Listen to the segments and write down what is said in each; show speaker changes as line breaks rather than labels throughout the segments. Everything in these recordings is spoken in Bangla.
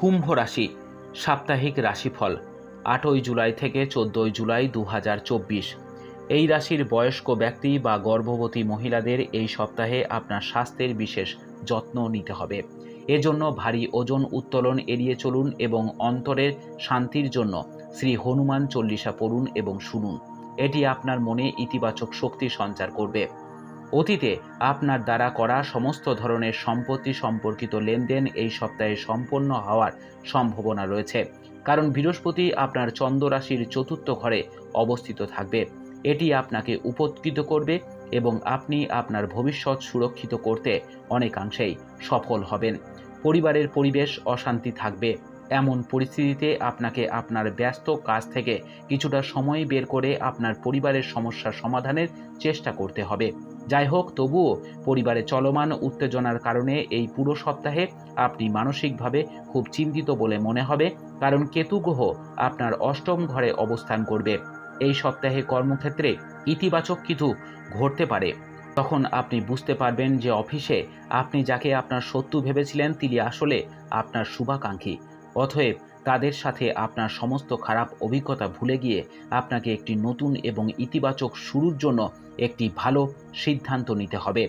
কুম্ভ রাশি সাপ্তাহিক রাশিফল 8ই জুলাই থেকে 14ই জুলাই 2024। এই রাশির বয়স্ক ব্যক্তি বা গর্ভবতী মহিলাদের এই সপ্তাহে আপনার স্বাস্থ্যের বিশেষ যত্ন নিতে হবে। এজন্য ভারী ওজন উত্তোলন এড়িয়ে চলুন এবং অন্তরের শান্তির জন্য শ্রী হনুমান চল্লিশা পড়ুন এবং শুনুন। এটি আপনার মনে ইতিবাচক শক্তি সঞ্চার করবে। অতীতে আপনার দ্বারা করা সমস্ত ধরনের সম্পত্তি সম্পর্কিত লেনদেন এই সপ্তাহে সম্পন্ন হওয়ার সম্ভাবনা রয়েছে, কারণ বৃহস্পতি আপনার চন্দ্র রাশির চতুর্থ ঘরে অবস্থিত থাকবে। এটি আপনাকে উপকৃত করবে এবং আপনি আপনার ভবিষ্যৎ সুরক্ষিত করতে অনেকাংশেই সফল হবেন। পরিবারের পরিবেশ অশান্তি থাকবে। এমন পরিস্থিতিতে আপনাকে আপনার ব্যস্ত কাজ থেকে কিছুটা সময় বের করে আপনার পরিবারের সমস্যা সমাধানের চেষ্টা করতে হবে। যাই হোক, তবুও পরিবারে চলমান উত্তেজনার কারণে এই পুরো সপ্তাহে আপনি মানসিকভাবে খুব চিন্তিত বলে মনে হবে, কারণ কেতু গ্রহ আপনার অষ্টম ঘরে অবস্থান করবে। এই সপ্তাহে কর্মক্ষেত্রে ইতিবাচক কিছু ঘটতে পারে। তখন আপনি বুঝতে পারবেন যে অফিসে আপনি যাকে আপনার শত্রু ভেবেছিলেন তিনি আসলে আপনার শুভাকাঙ্ক্ষী। অতএব তাদের সাথে আপনার সমস্ত খারাপ অভিজ্ঞতা ভুলে গিয়ে আপনাকে একটি নতুন এবং ইতিবাচক শুরুর জন্য একটি ভালো সিদ্ধান্ত নিতে হবে।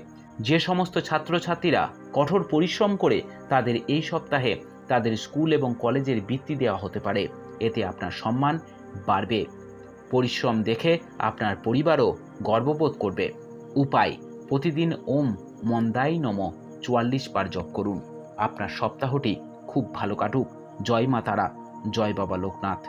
যে সমস্ত ছাত্রছাত্রীরা কঠোর পরিশ্রম করে তাদের এই সপ্তাহে তাদের স্কুল এবং কলেজের বৃত্তি দেওয়া হতে পারে, এতে আপনার সম্মান বাড়বে। পরিশ্রম দেখে আপনার পরিবারও গর্ববোধ করবে। উপায়: প্রতিদিন ওম মন্দাই নম 44 বার জপ করুন। আপনার সপ্তাহটি খুব ভালো কাটুক। জয় মা তারা, জয় বাবা লোকনাথ।